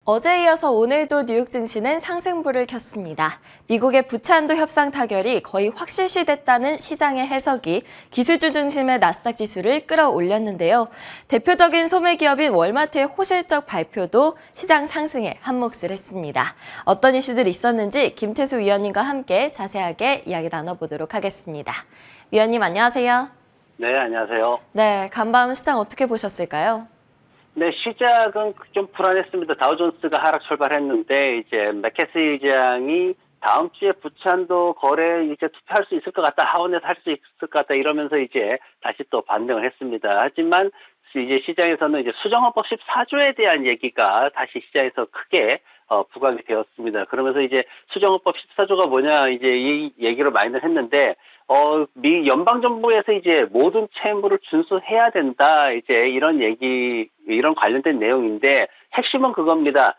어제에 이어서 오늘도 뉴욕 증시는 상승불을 켰습니다. 미국의 부채한도 협상 타결이 거의 확실시됐다는 시장의 해석이 기술주 중심의 나스닥 지수를 끌어올렸는데요. 대표적인 소매기업인 월마트의 호실적 발표도 시장 상승에 한몫을 했습니다. 어떤 이슈들이 있었는지 김태수 위원님과 함께 자세하게 이야기 나눠보도록 하겠습니다. 위원님 안녕하세요. 네, 안녕하세요. 네, 간밤 시장 어떻게 보셨을까요? 네, 시작은 좀 불안했습니다. 다우존스가 하락 출발했는데 이제 맥케시 의장이 다음 주에 부채한도 거래 이제 투표할 수 있을 것 같다, 하원에서 할 수 있을 것 같다 이러면서 이제 다시 또 반등을 했습니다. 하지만 이제 시장에서는 이제 수정헌법 14조에 대한 얘기가 다시 시장에서 크게 부각이 되었습니다. 그러면서 이제 수정헌법 14조가 뭐냐 이제 이 얘기를 많이들 했는데 미 연방정부에서 이제 모든 채무를 준수해야 된다 이제 이런 관련된 내용인데 핵심은 그겁니다.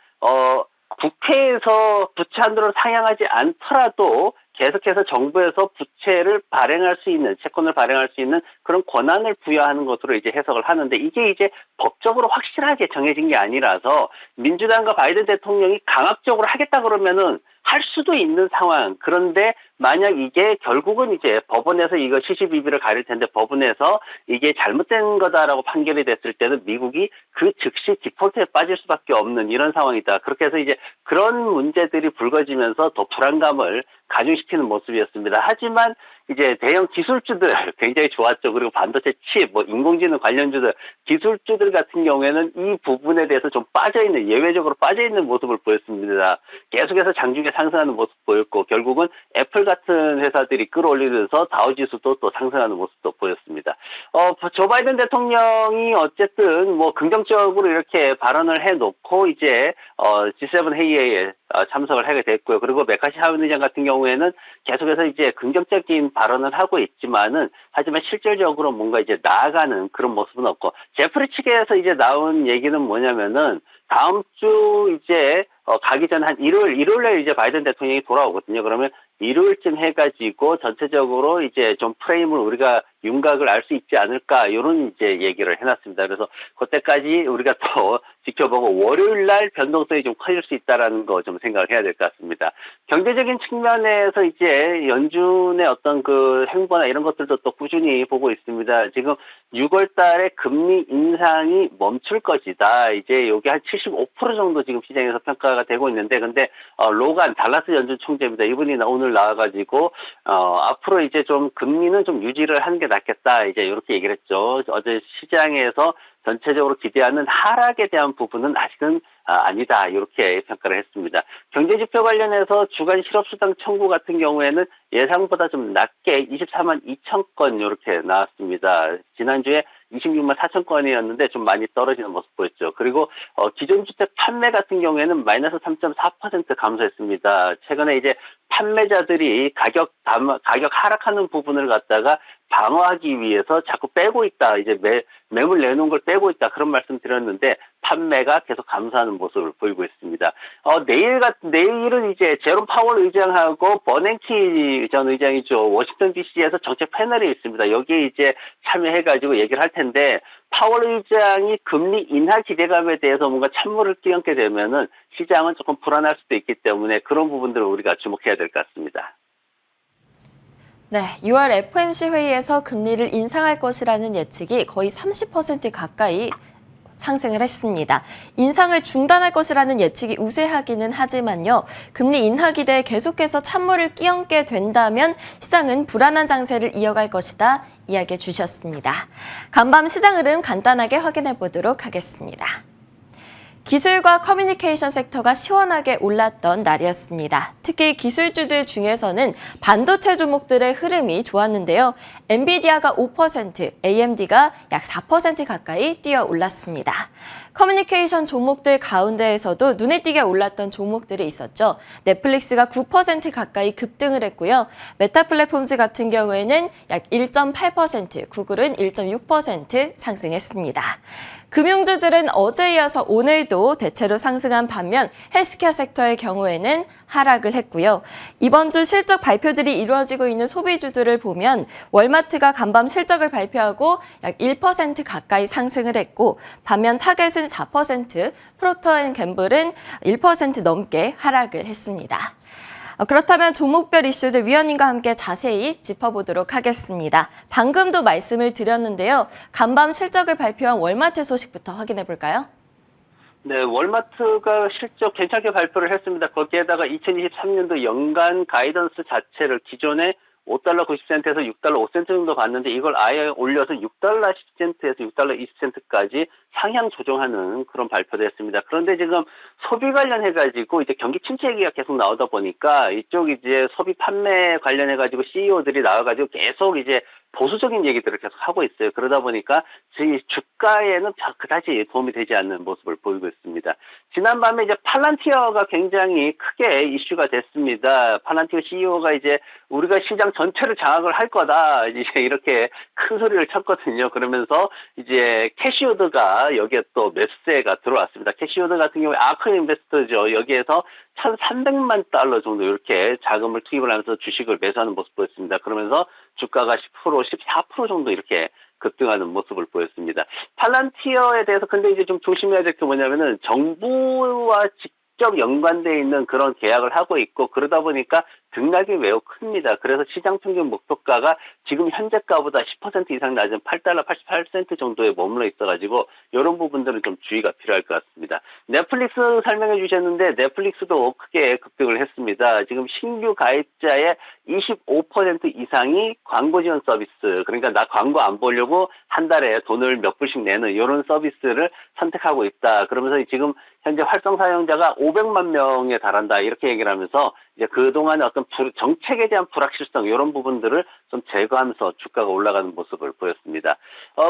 국회에서 부채 한도를 상향하지 않더라도 계속해서 정부에서 부채를 발행할 수 있는, 채권을 발행할 수 있는 그런 권한을 부여하는 것으로 이제 해석을 하는데 이게 이제 법적으로 확실하게 정해진 게 아니라서 민주당과 바이든 대통령이 강압적으로 하겠다 그러면은 할 수도 있는 상황. 그런데 만약 이게 결국은 이제 법원에서 이거 시시비비를 가릴 텐데 법원에서 이게 잘못된 거다라고 판결이 됐을 때는 미국이 그 즉시 디폴트에 빠질 수밖에 없는 이런 상황이다. 그렇게 해서 이제 그런 문제들이 불거지면서 더 불안감을 가중시키는 모습이었습니다. 하지만 이제 대형 기술주들 굉장히 좋았죠. 그리고 반도체 칩, 인공지능 관련주들, 기술주들 같은 경우에는 이 부분에 대해서 좀 빠져있는, 예외적으로 빠져있는 모습을 보였습니다. 계속해서 장중에 상승하는 모습 보였고, 결국은 애플 같은 회사들이 끌어올리면서 다우지수도 또 상승하는 모습도 보였습니다. 조 바이든 대통령이 어쨌든 긍정적으로 이렇게 발언을 해놓고 이제, G7 회의에 참석을 하게 됐고요. 그리고 메카시 하원의장 같은 경우에는 계속해서 이제 긍정적인 발언을 하고 있지만은 하지만 실질적으로 뭔가 이제 나아가는 그런 모습은 없고 제프리 측에서 이제 나온 얘기는 뭐냐면은 다음 주 이제 가기 전 한 일요일에 이제 바이든 대통령이 돌아오거든요. 그러면 일요일쯤 해가지고 전체적으로 이제 좀 프레임을 우리가 윤곽을 알 수 있지 않을까 이런 이제 얘기를 해놨습니다. 그래서 그때까지 우리가 더 지켜보고 월요일 날 변동성이 좀 커질 수 있다라는 거 좀 생각을 해야 될 것 같습니다. 경제적인 측면에서 이제 연준의 어떤 그 행보나 이런 것들도 또 꾸준히 보고 있습니다. 지금 6월 달에 금리 인상이 멈출 것이다. 이제 요게 한 75% 정도 지금 시장에서 평가가 되고 있는데 근데 로간 달라스 연준 총재입니다. 이분이 오늘 나와가지고 앞으로 이제 좀 금리는 좀 유지를 하는 게 낫겠다. 이제 이렇게 얘기를 했죠. 어제 시장에서 전체적으로 기대하는 하락에 대한 부분은 아직은 아니다. 이렇게 평가를 했습니다. 경제지표 관련해서 주간 실업수당 청구 같은 경우에는 예상보다 좀 낮게 24만 2천 건 이렇게 나왔습니다. 지난주에 26만 4천 건이었는데 좀 많이 떨어지는 모습 보였죠. 그리고 기존 주택 판매 같은 경우에는 마이너스 3.4% 감소했습니다. 최근에 이제 판매자들이 가격 하락하는 부분을 갖다가 방어하기 위해서 자꾸 빼고 있다. 이제 매물 내놓은 걸 빼고 있다. 그런 말씀 드렸는데 판매가 계속 감소하는 모습을 보이고 있습니다. 내일은 이제 제롬 파월 의장하고 버냉키 전 의장이죠. 워싱턴 DC에서 정책 패널이 있습니다. 여기에 이제 참여해가지고 얘기를 할 텐데 파월 의장이 금리 인하 기대감에 대해서 뭔가 찬물을 끼얹게 되면은 시장은 조금 불안할 수도 있기 때문에 그런 부분들을 우리가 주목해야 될 것 같습니다. 네, 6월 FOMC 회의에서 금리를 인상할 것이라는 예측이 거의 30% 가까이 상승을 했습니다. 인상을 중단할 것이라는 예측이 우세하기는 하지만요. 금리 인하 기대에 계속해서 찬물을 끼얹게 된다면 시장은 불안한 장세를 이어갈 것이다 이야기해 주셨습니다. 간밤 시장 흐름 간단하게 확인해 보도록 하겠습니다. 기술과 커뮤니케이션 섹터가 시원하게 올랐던 날이었습니다. 특히 기술주들 중에서는 반도체 종목들의 흐름이 좋았는데요. 엔비디아가 5%, AMD가 약 4% 가까이 뛰어 올랐습니다. 커뮤니케이션 종목들 가운데에서도 눈에 띄게 올랐던 종목들이 있었죠. 넷플릭스가 9% 가까이 급등을 했고요. 메타 플랫폼즈 같은 경우에는 약 1.8%, 구글은 1.6% 상승했습니다. 금융주들은 어제 이어서 오늘도 대체로 상승한 반면 헬스케어 섹터의 경우에는 하락을 했고요. 이번 주 실적 발표들이 이루어지고 있는 소비주들을 보면 월마트가 간밤 실적을 발표하고 약 1% 가까이 상승을 했고 반면 타겟은 4%, 프로터앤갬블은 1% 넘게 하락을 했습니다. 그렇다면 종목별 이슈들 위원님과 함께 자세히 짚어보도록 하겠습니다. 방금도 말씀을 드렸는데요. 간밤 실적을 발표한 월마트 소식부터 확인해 볼까요? 네, 월마트가 실적 괜찮게 발표를 했습니다. 거기에다가 2023년도 연간 가이던스 자체를 기존에 $5 90센트에서 $6 5센트 정도 봤는데 이걸 아예 올려서 $6 10센트에서 $6 20센트까지 상향 조정하는 그런 발표도 했습니다. 그런데 지금 소비 관련해가지고 이제 경기 침체 얘기가 계속 나오다 보니까 이쪽 이제 소비 판매 관련해가지고 CEO들이 나와가지고 계속 이제 보수적인 얘기들을 계속 하고 있어요. 그러다 보니까 저희 주가에는 그다지 도움이 되지 않는 모습을 보이고 있습니다. 지난밤에 이제 팔란티어가 굉장히 크게 이슈가 됐습니다. 팔란티어 CEO가 이제 우리가 시장 전체를 장악을 할 거다 이제 이렇게 큰 소리를 쳤거든요. 그러면서 이제 캐시우드가 여기에 또 매수세가 들어왔습니다. 캐시우드 같은 경우에 아크 인베스터죠. 여기에서 $1,300만 정도 이렇게 자금을 투입을 하면서 주식을 매수하는 모습 보였습니다. 그러면서 주가가 10%, 14% 정도 이렇게 급등하는 모습을 보였습니다. 팔란티어에 대해서 근데 이제 좀 조심해야 될 게 뭐냐면은 정부와 직접 연관되어 있는 그런 계약을 하고 있고 그러다 보니까 등락이 매우 큽니다. 그래서 시장 평균 목표가가 지금 현재가보다 10% 이상 낮은 $8 88센트 정도에 머물러 있어가지고 이런 부분들은 좀 주의가 필요할 것 같습니다. 넷플릭스 설명해 주셨는데 넷플릭스도 크게 급등을 했습니다. 지금 신규 가입자의 25% 이상이 광고 지원 서비스, 그러니까 나 광고 안 보려고 한 달에 돈을 몇 불씩 내는 이런 서비스를 선택하고 있다. 그러면서 지금 현재 활성 사용자가 500만 명에 달한다 이렇게 얘기를 하면서 이제 그동안의 어떤 정책에 대한 불확실성 이런 부분들을 좀 제거하면서 주가가 올라가는 모습을 보였습니다.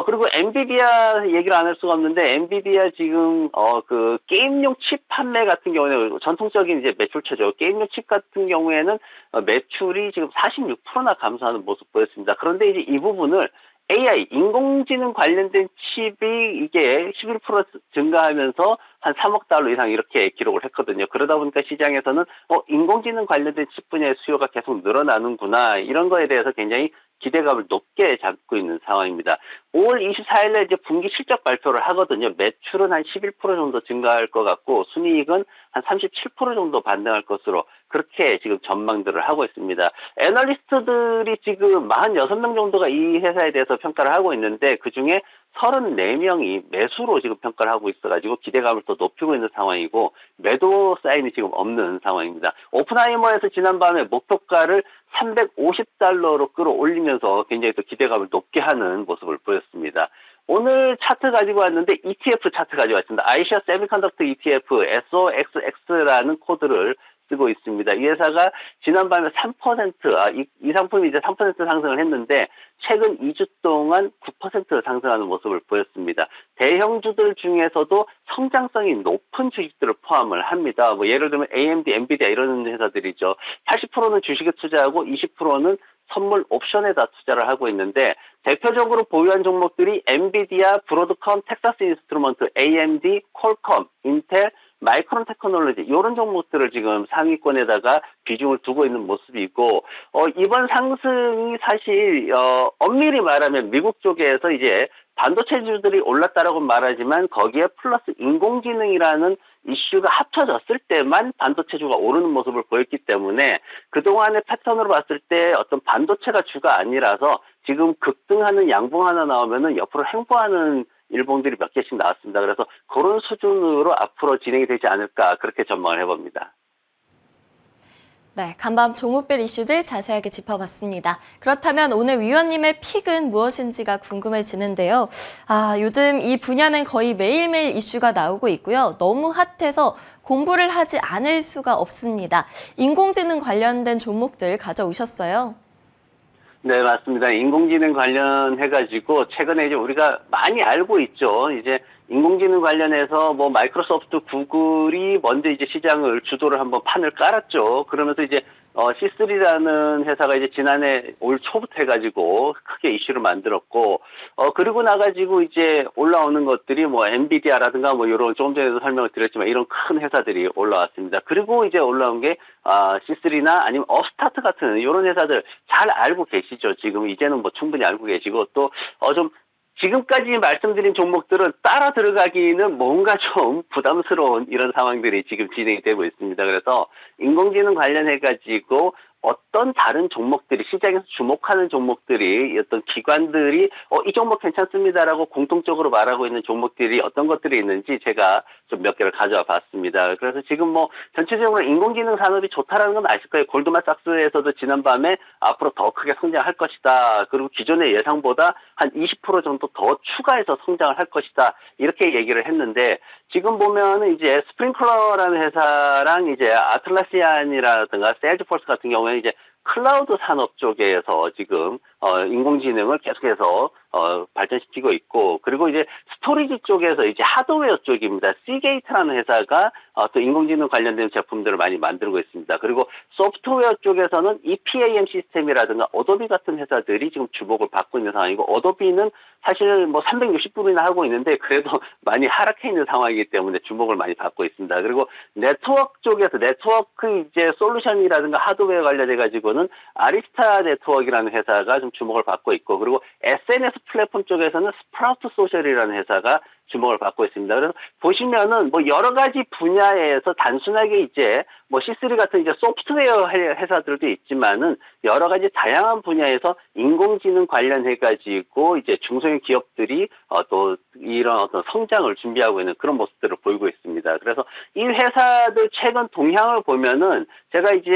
그리고 엔비디아 얘기를 안 할 수가 없는데 엔비디아 지금 그 게임용 칩 판매 같은 경우에는 전통적인 이제 매출처죠. 게임용 칩 같은 경우에는 매출이 지금 46%나 감소하는 모습 보였습니다. 그런데 이제 이 부분을 AI, 인공지능 관련된 칩이 이게 11% 증가하면서 한 $3억 이상 이렇게 기록을 했거든요. 그러다 보니까 시장에서는 인공지능 관련된 칩 분야의 수요가 계속 늘어나는구나 이런 거에 대해서 굉장히 기대감을 높게 잡고 있는 상황입니다. 5월 24일에 이제 분기 실적 발표를 하거든요. 매출은 한 11% 정도 증가할 것 같고 순이익은 한 37% 정도 반등할 것으로 그렇게 지금 전망들을 하고 있습니다. 애널리스트들이 지금 46명 정도가 이 회사에 대해서 평가를 하고 있는데 그중에 34명이 매수로 지금 평가를 하고 있어가지고 기대감을 또 높이고 있는 상황이고 매도 사인이 지금 없는 상황입니다. 오픈하이머에서 지난밤에 목표가를 $350로 끌어올리면서 굉장히 또 기대감을 높게 하는 모습을 보였습니다. 오늘 차트 가지고 왔는데 ETF 차트 가지고 왔습니다. 아이시아 세미컨덕터 ETF SOXX라는 코드를 쓰고 있습니다. 이 회사가 지난밤에 3%, 이 상품이 이제 3% 상승을 했는데 최근 2주 동안 9% 상승하는 모습을 보였습니다. 대형주들 중에서도 성장성이 높은 주식들을 포함을 합니다. 뭐 예를 들면 AMD, 엔비디아 이런 회사들이죠. 80%는 주식에 투자하고 20%는 선물 옵션에다 투자를 하고 있는데 대표적으로 보유한 종목들이 엔비디아, 브로드컴, 텍사스 인스트루먼트, AMD, 퀄컴, 인텔, 마이크론 테크놀로지 이런 종목들을 지금 상위권에다가 비중을 두고 있는 모습이고 이번 상승이 사실 엄밀히 말하면 미국 쪽에서 이제 반도체주들이 올랐다라고 말하지만 거기에 플러스 인공지능이라는 이슈가 합쳐졌을 때만 반도체주가 오르는 모습을 보였기 때문에 그동안의 패턴으로 봤을 때 어떤 반도체가 주가 아니라서 지금 급등하는 양봉 하나 나오면은 옆으로 횡보하는 일봉들이 몇 개씩 나왔습니다. 그래서 그런 수준으로 앞으로 진행이 되지 않을까 그렇게 전망을 해봅니다. 네, 간밤 종목별 이슈들 자세하게 짚어봤습니다. 그렇다면 오늘 위원님의 픽은 무엇인지가 궁금해지는데요. 요즘 이 분야는 거의 매일매일 이슈가 나오고 있고요. 너무 핫해서 공부를 하지 않을 수가 없습니다. 인공지능 관련된 종목들 가져오셨어요. 네, 맞습니다. 인공지능 관련해가지고 최근에 이제 우리가 많이 알고 있죠. 이제 인공지능 관련해서 뭐 마이크로소프트, 구글이 먼저 이제 시장을 주도를 한번 판을 깔았죠. 그러면서 이제 C3라는 회사가 이제 지난해 올 초부터 해가지고 크게 이슈를 만들었고, 그리고 나가지고 이제 올라오는 것들이 뭐 엔비디아라든가 뭐 이런 조금 전에도 설명을 드렸지만 이런 큰 회사들이 올라왔습니다. 그리고 이제 올라온 게 C3나 아니면 업스타트 같은 이런 회사들 잘 알고 계시죠. 지금 이제는 뭐 충분히 알고 계시고 또 좀 지금까지 말씀드린 종목들은 따라 들어가기는 뭔가 좀 부담스러운 이런 상황들이 지금 진행이 되고 있습니다. 그래서 인공지능 관련해가지고 어떤 다른 종목들이 시장에서 주목하는 종목들이 어떤 기관들이 이 종목 괜찮습니다라고 공통적으로 말하고 있는 종목들이 어떤 것들이 있는지 제가 좀 몇 개를 가져와 봤습니다. 그래서 지금 뭐 전체적으로 인공지능 산업이 좋다라는 건 아실 거예요. 골드만삭스에서도 지난밤에 앞으로 더 크게 성장할 것이다. 그리고 기존의 예상보다 한 20% 정도 더 추가해서 성장을 할 것이다. 이렇게 얘기를 했는데 지금 보면은 이제 스프링클러라는 회사랑 이제 아틀라시안이라든가 세일즈포스 같은 경우에 이제 클라우드 산업 쪽에서 지금 인공지능을 계속해서 발전시키고 있고, 그리고 이제 스토리지 쪽에서 이제 하드웨어 쪽입니다. 시게이트라는 회사가 또 인공지능 관련된 제품들을 많이 만들고 있습니다. 그리고 소프트웨어 쪽에서는 EPAM 시스템이라든가 어도비 같은 회사들이 지금 주목을 받고 있는 상황이고, 어도비는 사실 뭐 360불이나 하고 있는데 그래도 많이 하락해 있는 상황이기 때문에 주목을 많이 받고 있습니다. 그리고 네트워크 쪽에서 네트워크 이제 솔루션이라든가 하드웨어 관련해 가지고는 아리스타 네트워크라는 회사가 좀 주목을 받고 있고, 그리고 SNS 플랫폼 쪽에서는 스프라우트 소셜이라는 회사가 주목을 받고 있습니다. 그래서 보시면은 뭐 여러 가지 분야에서 단순하게 이제 뭐 C3 같은 이제 소프트웨어 회사들도 있지만은 여러 가지 다양한 분야에서 인공지능 관련해 가지고 이제 중소형 기업들이 또 이런 어떤 성장을 준비하고 있는 그런 모습들을 보이고 있습니다. 그래서 이 회사들 최근 동향을 보면은 제가 이제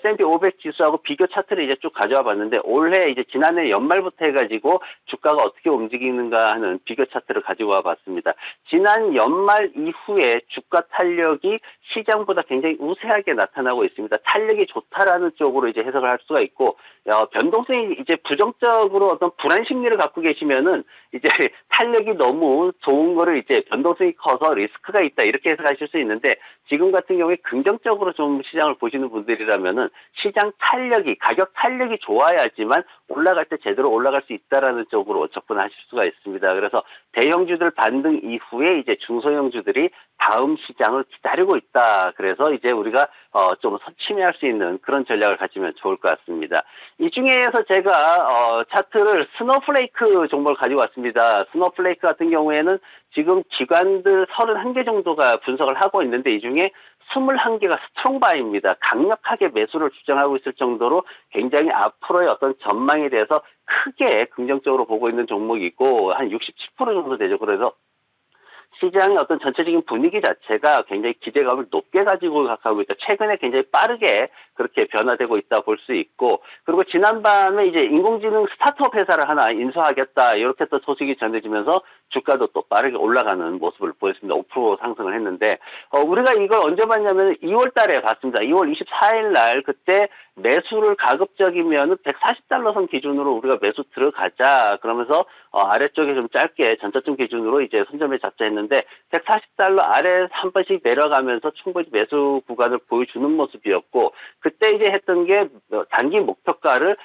S&P 500 지수하고 비교 차트를 이제 쭉 가져와 봤는데, 올해 이제 지난해 연말부터 해가지고 주가가 어떻게 움직이는가 하는 비교 차트를 가지고 와 봤습니다. 지난 연말 이후에 주가 탄력이 시장보다 굉장히 우세하게 나타나고 있습니다. 탄력이 좋다라는 쪽으로 이제 해석을 할 수가 있고, 변동성이 이제 부정적으로 어떤 불안 심리를 갖고 계시면은 이제 탄력이 너무 좋은 거를 이제 변동성이 커서 리스크가 있다 이렇게 해석하실 수 있는데, 지금 같은 경우에 긍정적으로 좀 시장을 보시는 분들이라면은 시장 탄력이, 가격 탄력이 좋아야지만 올라갈 때 제대로 올라갈 수 있다라는 쪽으로 접근하실 수가 있습니다. 그래서 대형주들 반등 이후에 이제 중소형주들이 다음 시장을 기다리고 있다. 그래서 이제 우리가 좀 침해할 수 있는 그런 전략을 가지면 좋을 것 같습니다. 이 중에서 제가 차트를 스노플레이크 종목을 가지고 왔습니다. 스노플레이크 같은 경우에는 지금 기관들 31개 정도가 분석을 하고 있는데, 이 중에 21개가 스트롱바입니다. 강력하게 매수를 주장하고 있을 정도로 굉장히 앞으로의 어떤 전망에 대해서 크게 긍정적으로 보고 있는 종목이고, 한 67% 정도 되죠. 그래서 시장의 어떤 전체적인 분위기 자체가 굉장히 기대감을 높게 가지고 가고 있다. 최근에 굉장히 빠르게 그렇게 변화되고 있다 볼 수 있고, 그리고 지난밤에 이제 인공지능 스타트업 회사를 하나 인수하겠다 이렇게 또 소식이 전해지면서 주가도 또 빠르게 올라가는 모습을 보였습니다. 5% 상승을 했는데, 우리가 이걸 언제 봤냐면 2월 달에 봤습니다. 2월 24일 날 그때 매수를 가급적이면 140달러 선 기준으로 우리가 매수 들어가자 그러면서 아래쪽에 좀 짧게 전저점 기준으로 이제 손절매 잡자 했는데, 140달러 아래 한 번씩 내려가면서 충분히 매수 구간을 보여주는 모습이었고, 그때 이제 했던 게 단기 목표가를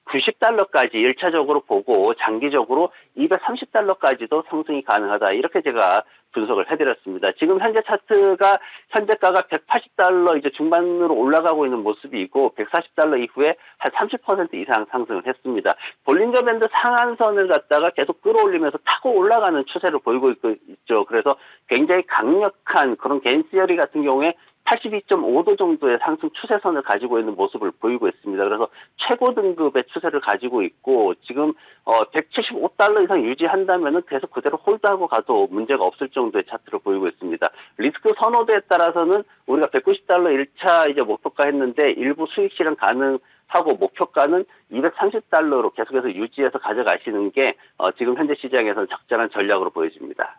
190달러까지 1차적으로 보고 장기적으로 230달러까지도 상승이 가능하다. 이렇게 제가 분석을 해드렸습니다. 지금 현재 차트가 현재가가 180달러 이제 중반으로 올라가고 있는 모습이고, 140달러 이후에 한 30% 이상 상승을 했습니다. 볼린저 밴드 상한선을 갖다가 계속 끌어올리면서 타고 올라가는 추세를 보이고 있죠. 그래서 굉장히 강력한 그런 겐시어리 같은 경우에 82.5도 정도의 상승 추세선을 가지고 있는 모습을 보이고 있습니다. 그래서 최고 등급의 추세를 가지고 있고, 지금 175달러 이상 유지한다면은 계속 그대로 홀드하고 가도 문제가 없을 정도의 차트를 보이고 있습니다. 리스크 선호도에 따라서는 우리가 190달러 1차 이제 목표가 했는데 일부 수익 실현 가능하고, 목표가는 230달러로 계속해서 유지해서 가져가시는 게 지금 현재 시장에서는 적절한 전략으로 보여집니다.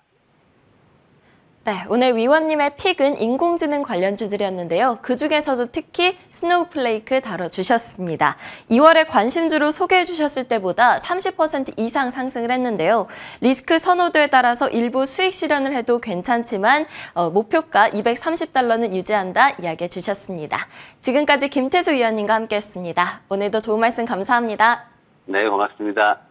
네, 오늘 위원님의 픽은 인공지능 관련주들이었는데요. 그중에서도 특히 스노우플레이크 다뤄주셨습니다. 2월에 관심주로 소개해 주셨을 때보다 30% 이상 상승을 했는데요. 리스크 선호도에 따라서 일부 수익 실현을 해도 괜찮지만 목표가 230달러는 유지한다 이야기해 주셨습니다. 지금까지 김태수 위원님과 함께했습니다. 오늘도 좋은 말씀 감사합니다. 네, 고맙습니다.